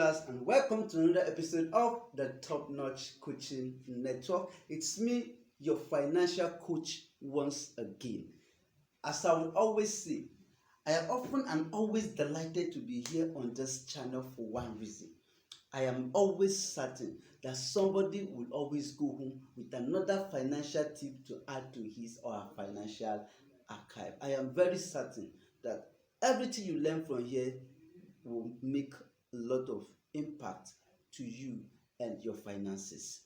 listeners, and welcome to another episode of the Top Notch Coaching Network. It's me, your financial coach, once again. As I will always say, I am often and always delighted to be here on this channel for one reason. I am always certain that somebody will always go home with another financial tip to add to his or her financial archive. I am very certain that everything you learn from here will make a lot of impact to you and your finances.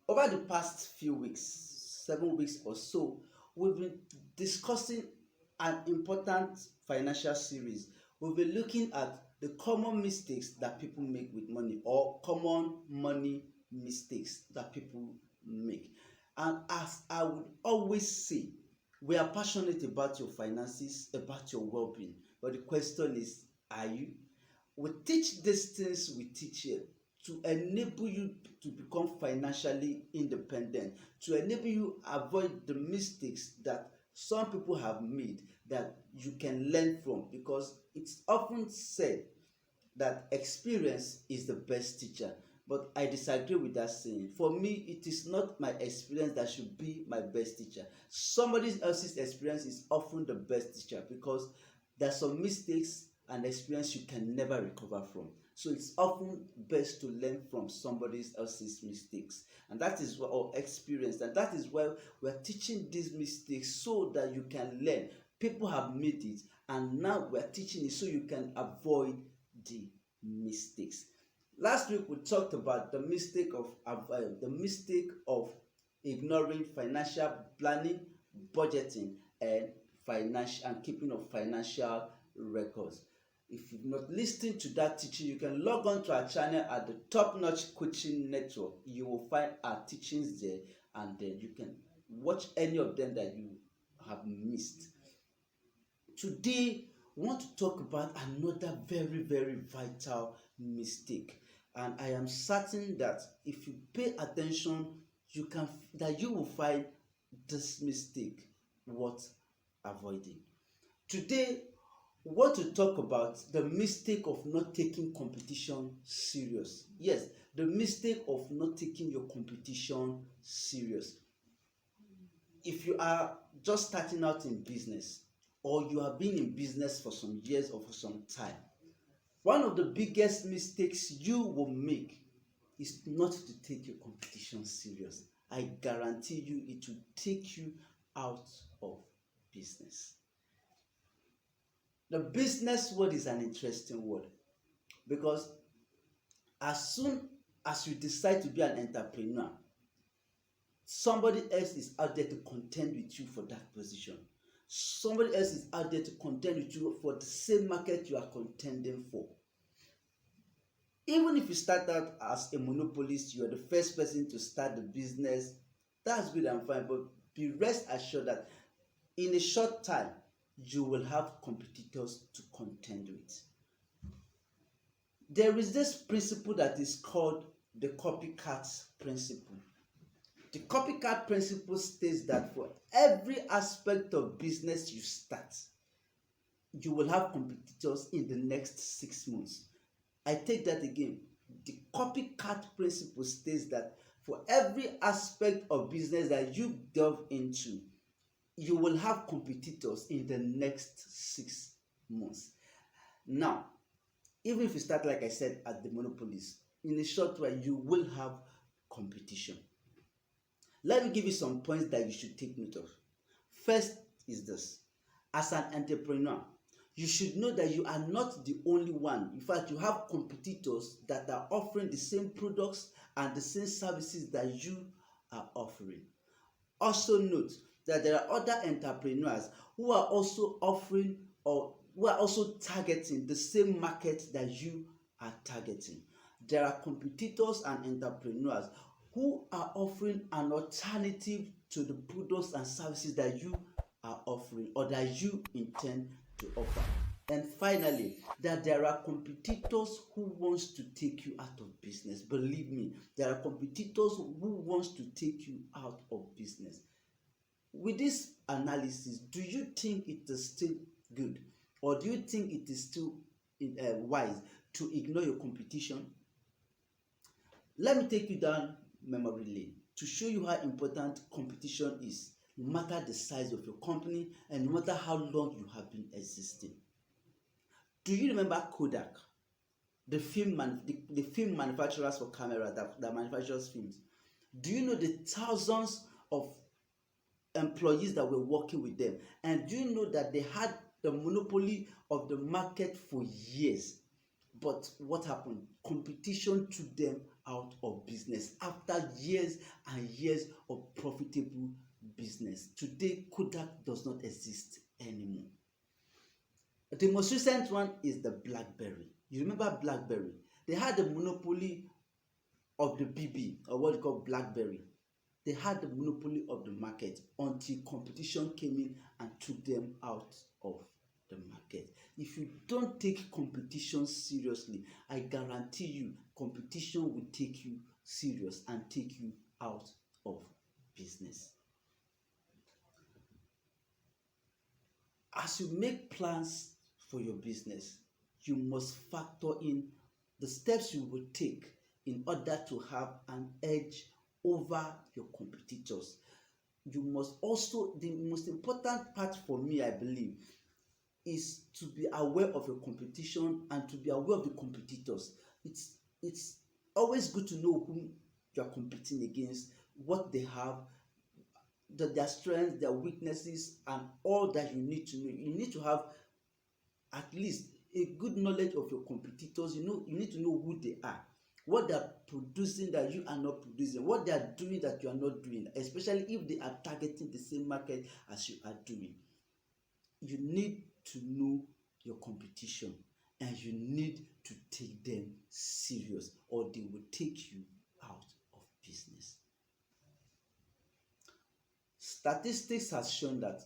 Over the past few weeks, 7 weeks or so, we've been discussing an important financial series. We'll be looking at the common mistakes that people make with money, or common money mistakes that people make. And as I would always say, we are passionate about your finances, about your well-being. But the question is, are you? We teach these things we teach here to enable you to become financially independent, to enable you avoid the mistakes that some people have made that you can learn from, because it's often said that experience is the best teacher. But I disagree with that saying. For me, it is not my experience that should be my best teacher. Somebody else's experience is often the best teacher, because there are some mistakes and experience you can never recover from. So it's often best to learn from somebody else's mistakes. And that is what our experience, and that is why we're teaching these mistakes, so that you can learn. People have made it, and now we're teaching it so you can avoid the mistakes. Last week we talked about the mistake of ignoring financial planning, budgeting, and financial and keeping of financial records. If you've not listened to that teaching, you can log on to our channel at the Top Notch Coaching Network. You will find our teachings there, and then you can watch any of them that you have missed. Today, we want to talk about another very, very vital mistake. And I am certain that if you pay attention, you will find this mistake worth avoiding. Today, we want to talk about the mistake of not taking competition serious. Yes, the mistake of not taking your competition serious. If you are just starting out in business, or you have been in business for some years or for some time, one of the biggest mistakes you will make is not to take your competition serious. I guarantee you it will take you out of business. The business word is an interesting word, because as soon as you decide to be an entrepreneur, somebody else is out there to contend with you for that position. Somebody else is out there to contend with you for the same market you are contending for. Even if you start out as a monopolist, you are the first person to start the business, that's good and fine, but be rest assured that in a short time, you will have competitors to contend with. There is this principle that is called the copycat principle. The copycat principle states that for every aspect of business you start, you will have competitors in the next 6 months. I take that again. The copycat principle states that for every aspect of business that you delve into, you will have competitors in the next 6 months. Now, even if you start, like I said, at the monopolist, in a short while, you will have competition. Let me give you some points that you should take note of. First is this: as an entrepreneur, you should know that you are not the only one. In fact, you have competitors that are offering the same products and the same services that you are offering. Also note that there are other entrepreneurs who are also offering, or who are also targeting the same market that you are targeting. There are competitors and entrepreneurs who are offering an alternative to the products and services that you are offering, or that you intend to offer. And finally, that there are competitors who wants to take you out of business. Believe me, there are competitors who wants to take you out of business. With this analysis, do you think it is still good, or do you think it is still wise to ignore your competition? Let me take you down memory lane to show you how important competition is, no matter the size of your company and no matter how long you have been existing. Do you remember Kodak, the film manufacturers for camera that manufactures films? Do you know the thousands of employees that were working with them? And do you know that they had the monopoly of the market for years? But what happened? Competition took them out of business after years and years of profitable business. Today, Kodak does not exist anymore. The most recent one is the BlackBerry. You remember BlackBerry? They had the monopoly of the BB, or what you call BlackBerry. They had the monopoly of the market until competition came in and took them out of the market. If you don't take competition seriously, I guarantee you competition will take you serious and take you out of business. As you make plans for your business, you must factor in the steps you will take in order to have an edge over your competitors. You must also, the most important part for me, I believe, is to be aware of your competition and to be aware of the competitors. It's always good to know whom you are competing against, what they have, their strengths, their weaknesses, and all that you need to know. You need to have at least a good knowledge of your competitors. You need to know who they are, what they are producing that you are not producing, what they are doing that you are not doing, especially if they are targeting the same market as you are doing. You need to know your competition and you need to take them serious, or they will take you out of business. Statistics has shown that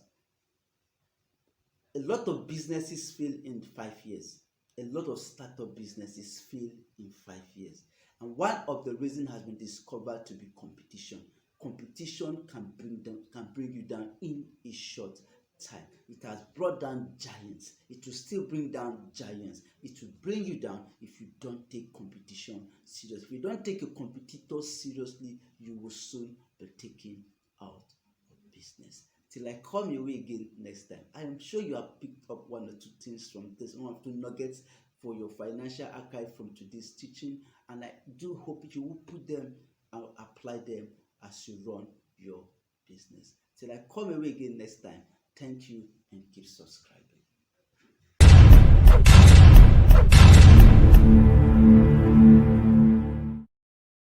a lot of businesses fail in 5 years. A lot of startup businesses fail in 5 years. And one of the reasons has been discovered to be competition. Competition can bring you down in a short time. It has brought down giants. It will still bring down giants. It will bring you down if you don't take competition seriously. If you don't take a competitor seriously, you will soon be taken out of business. Till I come your way again next time, I am sure you have picked up one or two things from this, one or two nuggets for your financial archive from today's teaching, and I do hope you will put them and apply them as you run your business. Till I come your way again next time, thank you and keep subscribing.